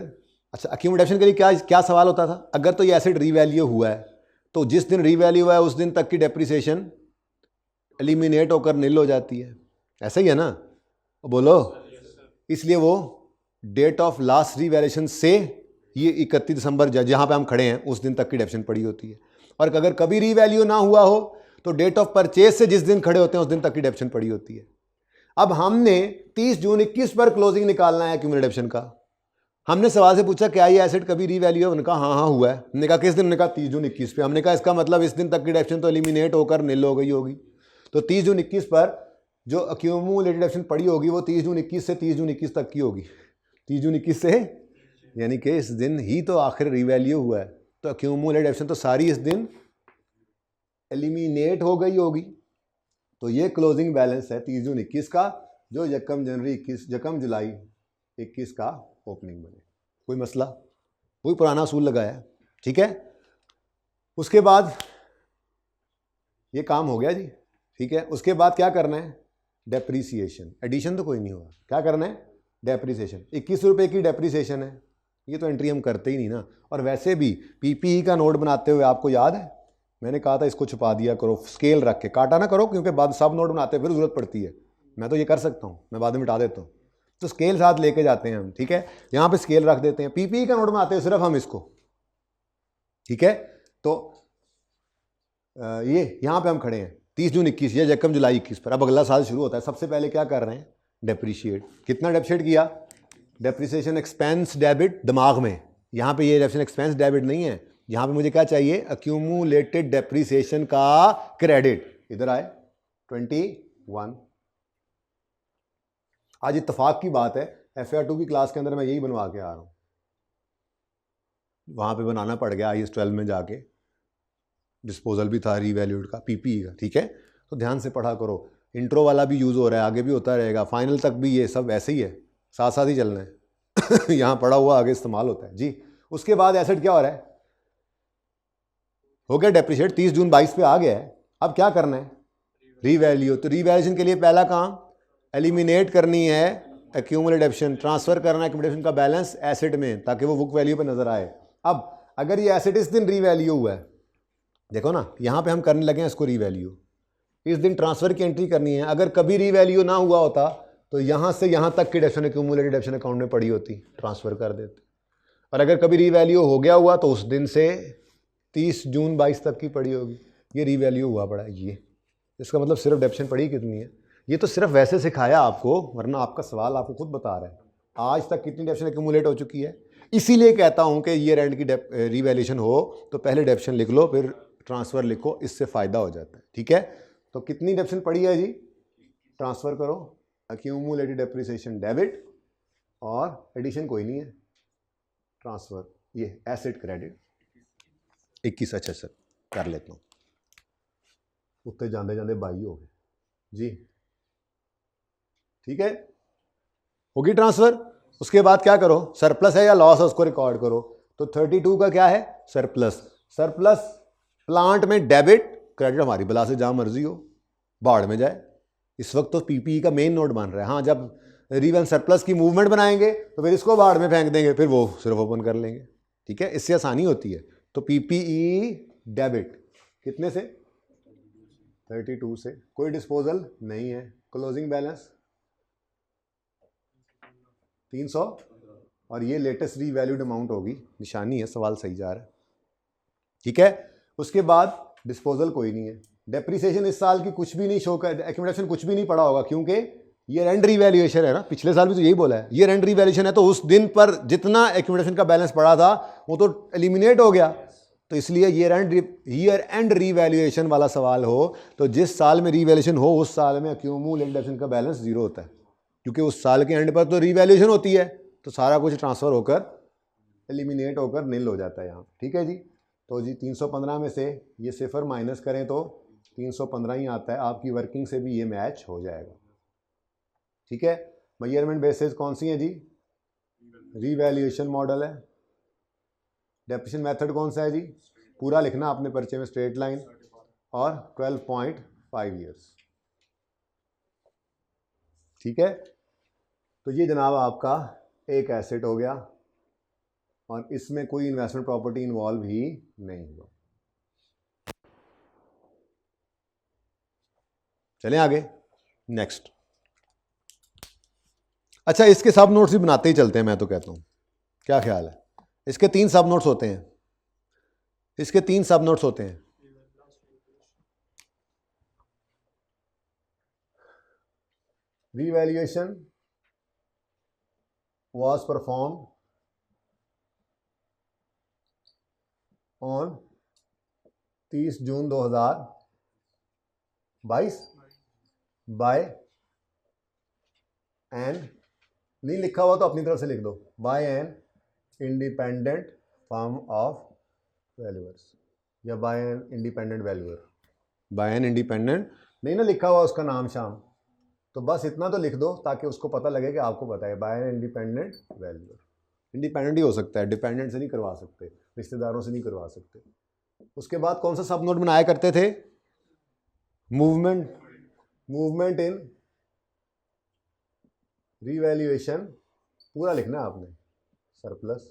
अच्छा एक्यूमुलेशन के लिए क्या क्या सवाल होता था? अगर तो ये एसेट रीवैल्यू हुआ है तो जिस दिन रीवैल्यू हुआ है उस दिन तक की डेप्रिसिएशन एलिमिनेट होकर नील हो जाती है, ऐसा ही है ना? बोलो। इसलिए वो डेट ऑफ लास्ट रीवैल्यूएशन से ये 31 दिसंबर जहां पे हम खड़े हैं उस दिन तक की डेप्शन पड़ी होती है। और अगर कभी रीवैल्यू ना हुआ हो तो डेट ऑफ परचेज से जिस दिन खड़े होते हैं उस दिन तक की डेप्शन पड़ी होती है। अब हमने 30 जून 21 पर क्लोजिंग निकालना है एक्यूमुलेटेड डेप्शन का। हमने सवाल से पूछा क्या ये एसेट कभी रीवैल्यू है? उन्होंने कहा हाँ हुआ है। हमने कहा किस दिन? उन्होंने कहा 30 जून 21 पे। हमने कहा इसका मतलब इस दिन तक की डेप्शन तो एलिमिनेट होकर नील हो गई होगी। तो 30 जून 21 पर जो एक्यूमुलेटेड डेप्शन पड़ी होगी वो 30 जून 21 से 30 जून 21 तक की होगी। 30 जून 21 से, यानी कि इस दिन ही तो आखिर रीवैल्यू हुआ है, तो एक्यूमुलेटेड डेप्शन तो सारी इस दिन एलिमिनेट हो गई होगी। तो ये क्लोजिंग बैलेंस है 30 जून 21 का, जो यकम जुलाई 21 का ओपनिंग बने। कोई मसला? कोई पुराना असूल लगाया, ठीक है। उसके बाद ये काम हो गया जी, ठीक है। उसके बाद क्या करना है? डेप्रीसिएशन। एडिशन तो कोई नहीं होगा, क्या करना है? डेप्रीसिएशन। 21 रुपये की डेप्रीसिएशन है, ये तो एंट्री हम करते ही नहीं ना। और वैसे भी पीपीई का नोट बनाते हुए आपको याद है मैंने कहा था इसको छुपा दिया करो, स्केल रख के, काटा ना करो, क्योंकि बाद सब नोट बनाते फिर जरूरत पड़ती है। मैं तो ये कर सकता हूँ, मैं बाद में मिटा देता हूँ, तो स्केल साथ लेके जाते हैं हम, ठीक है। यहाँ पे स्केल रख देते हैं, पीपीई का नोट बनाते हैं सिर्फ हम इसको, ठीक है। तो ये यहाँ पे हम खड़े हैं 30 जून 21 या जक्कम जुलाई 21 पर। अब अगला साल शुरू होता है। सबसे पहले क्या कर रहे हैं, डेप्रीशिएट। कितना डेप्रीशिएट किया, डेप्रीसिएशन एक्सपेंस डेबिट दिमाग में, यहाँ पे ये डेप्रीसिएशन एक्सपेंस डेबिट नहीं है, यहाँ पे मुझे क्या चाहिए, अक्यूमुलेटेड डेप्रीसिएशन का क्रेडिट। इधर आए 21। आज इत्तेफाक की बात है FAR2 की क्लास के अंदर मैं यही बनवा के आ रहा हूँ, वहाँ पे बनाना पड़ गया IAS 12 में जाके, डिस्पोजल भी था रीवैल्यूड का, पीपीई का, ठीक है। तो ध्यान से पढ़ा करो, इंट्रो वाला भी यूज़ हो रहा है, आगे भी होता रहेगा, फाइनल तक भी ये सब ऐसे ही है, साथ साथ ही चलना है यहाँ पढ़ा हुआ आगे इस्तेमाल होता है जी। उसके बाद एसेट क्या हो रहा है, हो गया डेप्रीशिएट, 30 जून 22 पे आ गया है। अब क्या करना है, रीवैल्यू। तो रीवैल्यूएशन के लिए पहला काम एलिमिनेट करनी है एक्यूमुलेटेड डेप्शन, ट्रांसफर करना है एक्यूमुलेशन का बैलेंस एसेट में, ताकि वो बुक वैल्यू पे नजर आए। अब अगर ये एसेट इस दिन रीवैल्यू हुआ है, देखो ना यहाँ पे हम करने लगे हैं इसको रीवैल्यू, इस दिन ट्रांसफर की एंट्री करनी है। अगर कभी रीवैल्यू ना हुआ होता तो यहाँ से यहाँ तक की डेप्शन एक्यूमुलेटेड डेप्शन अकाउंट में पड़ी होती, ट्रांसफर कर देते। और अगर कभी रीवैल्यू हो गया हुआ तो उस दिन से 30 जून 22 तक की पड़ी होगी। ये रीवैल्यू हुआ पड़ा है, ये इसका मतलब सिर्फ डेप्शन पड़ी कितनी है। ये तो सिर्फ वैसे सिखाया आपको, वरना आपका सवाल आपको खुद बता रहा है आज तक कितनी डेप्शन एक्यूमुलेट हो चुकी है। इसीलिए कहता हूँ कि ईयर एंड की रीवैल्यूएशन हो तो पहले डेप्शन लिख लो, फिर ट्रांसफ़र लिखो, इससे फ़ायदा हो जाता है, ठीक है। तो कितनी डेप्शन पड़ी है जी, ट्रांसफ़र करो, एक्यूमुलेटेड डेप्रिसिएशन डेबिट, और एडिशन कोई नहीं है, ट्रांसफ़र, ये एसेट क्रेडिट 21। अच्छा सर कर लेता हूँ, उत्ते जाते जाते 22 हो गए जी, ठीक है, होगी ट्रांसफ़र। उसके बाद क्या करो, सरप्लस है या लॉस है उसको रिकॉर्ड करो। तो 32 का क्या है, सरप्लस। सरप्लस प्लांट में डेबिट, क्रेडिट हमारी बला से जहाँ मर्जी हो, बाढ़ में जाए। इस वक्त तो पीपीई का मेन नोट बन रहा है। हाँ, जब रीवन सरप्लस की मूवमेंट बनाएंगे तो फिर इसको बाढ़ में फेंक देंगे, फिर वो सिर्फ ओपन कर लेंगे, ठीक है, इससे आसानी होती है। तो पीपीई डेबिट कितने से, 32 से, कोई डिस्पोजल नहीं है, क्लोजिंग बैलेंस 300, और ये लेटेस्ट रीवैल्यूड अमाउंट होगी, निशानी है, सवाल सही जा रहा है, ठीक है। उसके बाद डिस्पोजल कोई नहीं है, डेप्रिसिएशन इस साल की कुछ भी नहीं शो कर, एक्यूमुलेशन कुछ भी नहीं पड़ा होगा, क्योंकि ईयर एंड रीवैल्यूएशन है ना, पिछले साल भी तो यही बोला है, ईयर एंड रीवैल्यूएशन है, तो उस दिन पर जितना एक्यूमुलेशन का बैलेंस पड़ा था वो तो एलिमिनेट हो गया। तो इसलिए ईयर एंड रीवैल्यूएशन वाला सवाल हो तो जिस साल में रीवैल्यूएशन हो उस साल में एक्यूमुलेटेड का बैलेंस जीरो होता है, क्योंकि उस साल के एंड पर तो रीवैल्यूएशन होती है, तो सारा कुछ ट्रांसफर होकर एलिमिनेट होकर नील हो जाता है यहाँ, ठीक है जी। तो जी 315 में से ये सिफर माइनस करें तो 315 ही आता है, आपकी वर्किंग से भी ये मैच हो जाएगा, ठीक है। मेजरमेंट बेसिस कौन सी है जी, रीवैल्यूएशन मॉडल है। डेप्रिसिएशन मेथड कौन सा है जी, पूरा लिखना आपने पर्चे में, स्ट्रेट लाइन, और 12.5 ईयर्स, ठीक है। तो ये जनाब आपका एक एसेट हो गया, और इसमें कोई इन्वेस्टमेंट प्रॉपर्टी इन्वॉल्व ही नहीं हुआ। चलें आगे, नेक्स्ट। अच्छा, इसके सब नोट्स भी बनाते ही चलते हैं, मैं तो कहता हूं, क्या ख्याल है। इसके 3 सब नोट्स होते हैं, इसके 3 सब नोट्स होते हैं। Revaluation was performed on 30 June 2022 by an, नहीं लिखा हुआ तो अपनी तरफ से लिख दो, by an independent firm of valuers, या by an independent valuer, by an independent, नहीं ना लिखा हुआ उसका नाम शाम, तो बस इतना तो लिख दो ताकि उसको पता लगे कि आपको पता है, by an independent valuer. Independent ही हो सकता है, डिपेंडेंट से नहीं करवा सकते, रिश्तेदारों से नहीं करवा सकते। उसके बाद कौन सा सब नोट बनाया करते थे, मूवमेंट इन रीवैल्यूएशन, पूरा लिखना है आपने, सरप्लस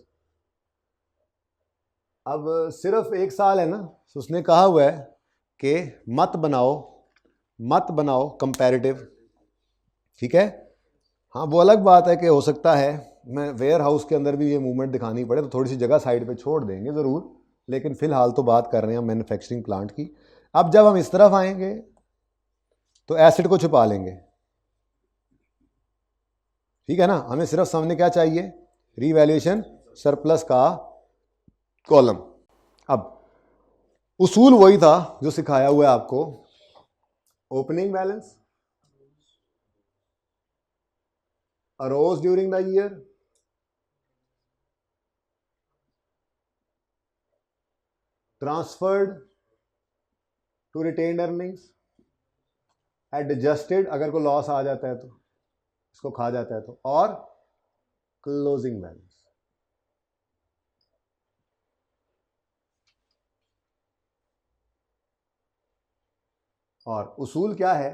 अब सिर्फ 1 साल है ना, तो उसने कहा हुआ है कि मत बनाओ कंपैरेटिव, ठीक है। हाँ वो अलग बात है कि हो सकता है मैं वेयर हाउस के अंदर भी ये मूवमेंट दिखानी पड़े, तो थोड़ी सी जगह साइड पे छोड़ देंगे ज़रूर, लेकिन फ़िलहाल तो बात कर रहे हैं मैन्युफैक्चरिंग प्लांट की। अब जब हम इस तरफ आएंगे तो एसिड को छुपा लेंगे, ठीक है ना। हमें सिर्फ सामने क्या चाहिए, रीवैल्यूएशन सरप्लस का कॉलम। अब उसूल वही था जो सिखाया हुआ है आपको, opening balance arose during the year, transferred to retained earnings, adjusted अगर कोई लॉस आ जाता है तो इसको खा जाता है तो, और क्लोजिंग बैलेंस। और उसूल क्या है,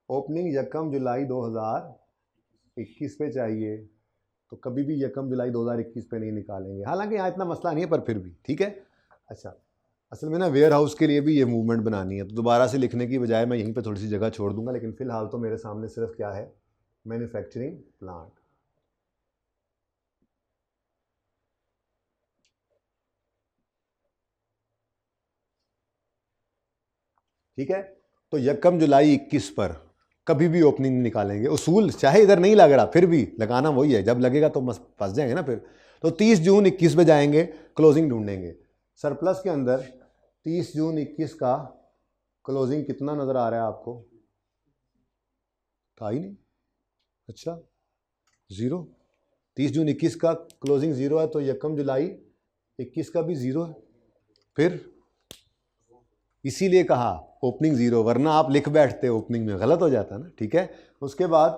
ओपनिंग यकम जुलाई 2021 पे चाहिए, तो कभी भी यकम जुलाई 2021 पे नहीं निकालेंगे। हालांकि यहाँ इतना मसला नहीं है, पर फिर भी ठीक है। अच्छा, असल में ना वेयर हाउस के लिए भी ये मूवमेंट बनानी है, तो दोबारा से लिखने की बजाय मैं यहीं पे थोड़ी सी जगह छोड़ दूंगा, लेकिन फिलहाल तो मेरे सामने सिर्फ क्या है, मैन्युफैक्चरिंग प्लांट। ठीक है, तो यकम जुलाई 21 पर कभी भी ओपनिंग निकालेंगे। उसूल चाहे इधर नहीं लग रहा, फिर भी लगाना वही है, जब लगेगा तो फंस जाएंगे ना फिर। तो 30 जून 21 पे जाएंगे, क्लोजिंग ढूंढेंगे। सरप्लस के अंदर 30 जून 21 का क्लोजिंग कितना नज़र आ रहा है आपको, था ही नहीं। अच्छा, 0। 30 जून 21 का क्लोजिंग 0 है, तो यकम जुलाई 21 का भी 0 है। फिर इसीलिए कहा ओपनिंग 0, वरना आप लिख बैठते ओपनिंग में, गलत हो जाता ना, ठीक है। उसके बाद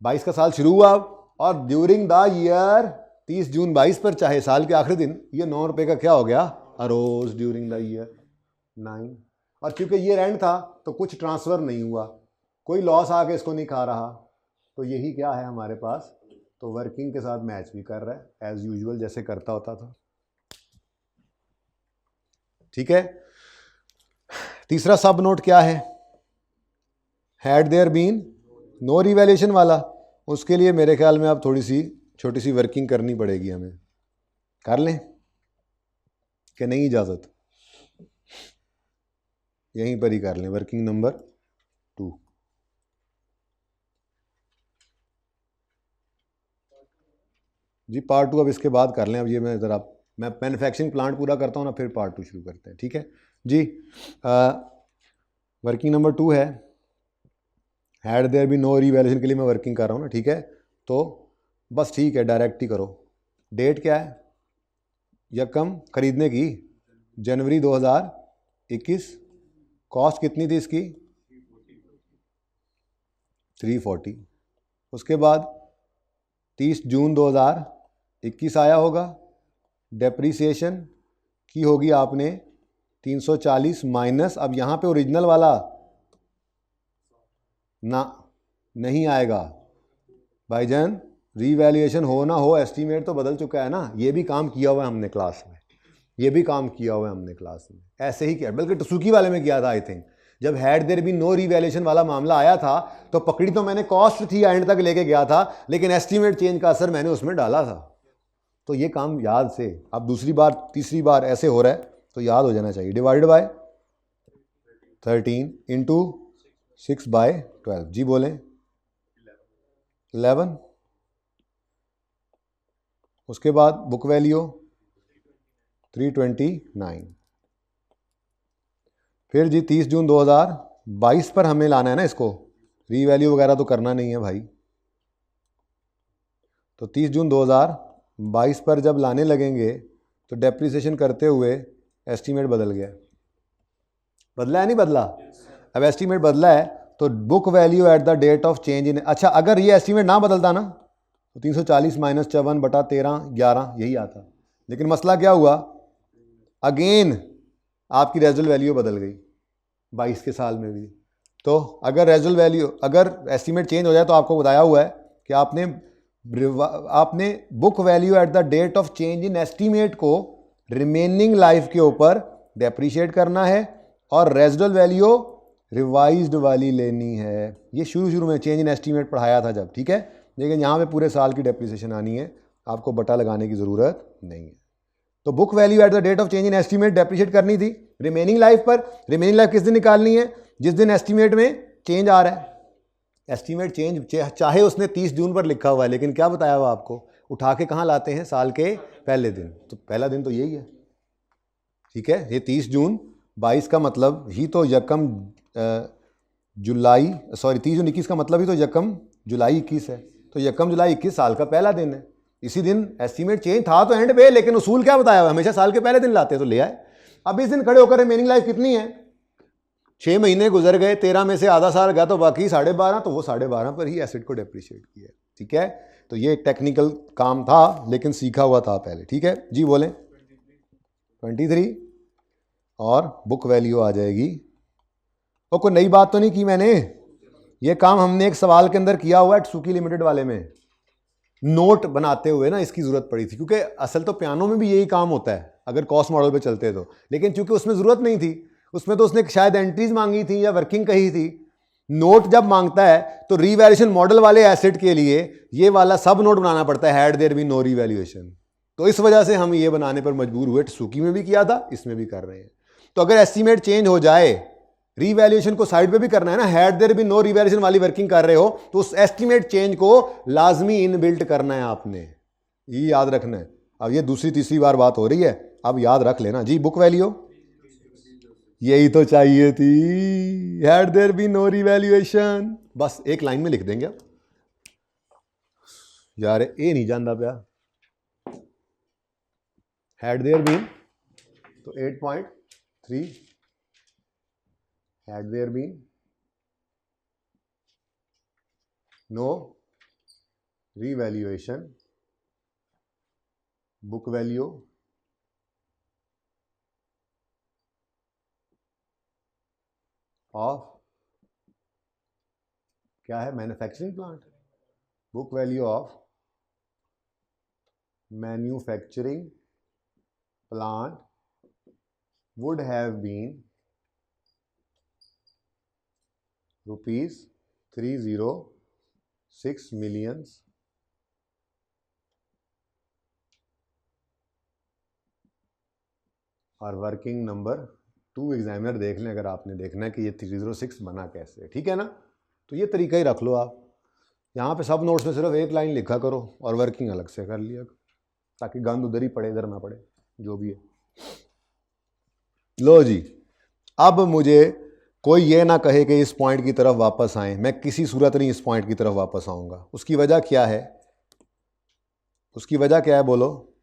22 का साल शुरू हुआ, और ड्यूरिंग द ईयर 30 जून 22 पर, चाहे साल के आखिरी दिन, ये 9 रुपये का क्या हो गया, अरोज ड्यूरिंग द ईयर 9। और क्योंकि ये रेंट था तो कुछ ट्रांसफ़र नहीं हुआ, कोई लॉस आके इसको नहीं खा रहा, तो यही क्या है हमारे पास, तो वर्किंग के साथ मैच भी कर रहा है एज यूजुअल जैसे करता होता था, ठीक है। तीसरा सब नोट क्या है, had there been no revaluation वाला। उसके लिए मेरे ख्याल में अब थोड़ी सी छोटी सी वर्किंग करनी पड़ेगी हमें, कर लें कि नहीं, इजाज़त यहीं पर ही कर लें, वर्किंग नंबर 2। जी पार्ट 2 अब इसके बाद कर लें। अब ये मैं मैन्युफैक्चरिंग प्लांट पूरा करता हूँ ना, फिर पार्ट 2 शुरू करते हैं, ठीक है जी। वर्किंग नंबर 2 है, had there be no revaluation के लिए मैं वर्किंग कर रहा हूँ ना, ठीक है। तो बस ठीक है, डायरेक्ट ही करो। डेट क्या है, यकम खरीदने की जनवरी 2021, कॉस्ट कितनी थी इसकी 340। उसके बाद 30 जून 2021 आया होगा, डेप्रीसिएशन की होगी आपने 340 माइनस, अब यहाँ पे ओरिजिनल वाला ना नहीं आएगा भाईजान, रीवैल्यूएशन हो ना हो एस्टीमेट तो बदल चुका है ना। ये भी काम किया हुआ है हमने क्लास में, ये भी काम किया हुआ है हमने क्लास में, ऐसे ही किया, बल्कि टसुकी वाले में किया था आई थिंक। जब had there be no revaluation वाला मामला आया था तो पकड़ी तो मैंने कॉस्ट थी, एंड तक लेके गया था, लेकिन एस्टीमेट चेंज का असर मैंने उसमें डाला था। तो ये काम याद से, अब दूसरी बार तीसरी बार ऐसे हो रहा है तो याद हो जाना चाहिए। डिवाइडेड बाय 13 इंटू 6/12, जी बोलें 11। उसके बाद बुक वैल्यू 329। फिर जी 30 जून 2022 पर हमें लाना है ना इसको, रीवैल्यू वगैरह तो करना नहीं है भाई। तो 30 जून 2022 पर जब लाने लगेंगे तो डेप्रिसिएशन करते हुए एस्टीमेट बदल गया, बदला है नहीं बदला, अब एस्टीमेट बदला है तो book value at the date of change in, अच्छा अगर ये एस्टीमेट ना बदलता ना तो 340 माइनस 54/13 11 यही आता। लेकिन मसला क्या हुआ, अगेन आपकी रेजुअल वैल्यू बदल गई 22 के साल में भी। तो अगर रेजुअल वैल्यू, अगर एस्टीमेट चेंज हो जाए तो आपको बताया हुआ है कि आपने book value at the date of change in estimate को रिमेनिंग लाइफ के ऊपर डेप्रीशिएट करना है और रेजिडुअल वैल्यू रिवाइज्ड वाली लेनी है। ये शुरू में चेंज इन एस्टीमेट पढ़ाया था जब, ठीक है, लेकिन यहाँ पे पूरे साल की डेप्रीसिएशन आनी है, आपको बटा लगाने की ज़रूरत नहीं है। तो book value at the date of change in estimate depreciate करनी थी रिमेनिंग लाइफ पर। रिमेनिंग लाइफ किस दिन निकालनी है? जिस दिन एस्टीमेट में चेंज आ रहा है। एस्टीमेट चेंज चाहे उसने 30 जून पर लिखा हुआ है, लेकिन क्या बताया हुआ आपको, उठा के कहाँ लाते हैं? साल के पहले दिन। तो पहला दिन तो यही है, ठीक है, ये 30 जून 22 का मतलब ही तो यकम जुलाई, सॉरी 30 जून 21 का मतलब ही तो यकम जुलाई 21 है। तो यकम जुलाई 21 साल का पहला दिन है। इसी दिन एस्टीमेट चेंज था तो एंड पे, लेकिन उसूल क्या बताया हुआ, हमेशा साल के पहले दिन लाते हैं, तो ले आए। अब इस दिन खड़े होकर रिमेनिंग लाइफ कितनी है? 6 महीने गुजर गए, 13 में से आधा साल गया तो बाकी 12.5, तो वो 12.5 पर ही एसेट को डेप्रीशिएट किया, ठीक है। तो ये एक टेक्निकल काम था, लेकिन सीखा हुआ था पहले, ठीक है जी। बोलें 23 और बुक वैल्यू आ जाएगी। और कोई नई बात तो नहीं की मैंने, ये काम हमने एक सवाल के अंदर किया हुआ है सुकी लिमिटेड वाले में, नोट बनाते हुए ना इसकी जरूरत पड़ी थी, क्योंकि असल तो पियानो में भी यही काम होता है अगर कॉस्ट मॉडल पे चलते तो, लेकिन चूंकि उसमें जरूरत नहीं थी, उसमें तो उसने शायद एंट्रीज मांगी थी या वर्किंग कही थी। नोट जब मांगता है तो रीवैल्यूएशन मॉडल वाले एसेट के लिए ये वाला सब नोट बनाना पड़ता है, had there been no revaluation. तो इस वजह से हम ये बनाने पर मजबूर हुए। सुकी में भी किया था, इसमें भी कर रहे हैं। तो अगर एस्टीमेट चेंज हो जाए, रीवैल्यूएशन को साइड पे भी करना है ना, had there been no revaluation वाली वर्किंग कर रहे हो, तो उस एस्टीमेट चेंज को लाजमी इनबिल्ट करना है आपने, ये याद रखना है। अब ये दूसरी तीसरी बार बात हो रही है, अब याद रख लेना जी। बुक वैल्यू यही तो चाहिए थी, had there been no revaluation, बस एक लाइन में लिख देंगे। अब यार ये नहीं जानता पाया, हैड देयर बीन तो 8.3, had there been no revaluation, book value of क्या है, manufacturing plant, book value of manufacturing plant would have been ₹306 million और वर्किंग नंबर 2 एग्जामिनर देख लें अगर आपने देखना है कि ये 306 बना कैसे, ठीक है ना। तो ये तरीका ही रख लो आप, यहाँ पे सब नोट्स में सिर्फ एक लाइन लिखा करो और वर्किंग अलग से कर लिया, ताकि गंद उधर ही पड़े, इधर ना पड़े, जो भी है। लो जी, अब मुझे कोई ये ना कहे कि इस पॉइंट की तरफ वापस आएं, मैं किसी सूरत नहीं इस पॉइंट की तरफ वापस आऊँगा। उसकी वजह क्या है? उसकी वजह क्या है बोलो?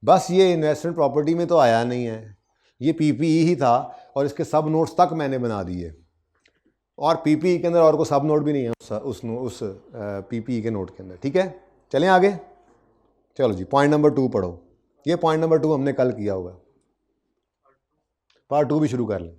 बस ये इन्वेस्टमेंट प्रॉपर्टी में तो आया नहीं है, ये पीपीई ही था और इसके सब नोट्स तक मैंने बना दिए, और पीपीई के अंदर और कोई सब नोट भी नहीं है उस पीपीई के नोट के अंदर, ठीक है। चलें आगे, चलो जी पॉइंट नंबर 2 पढ़ो। ये पॉइंट नंबर 2 हमने कल किया हुआ, पार्ट 2 भी शुरू कर लें।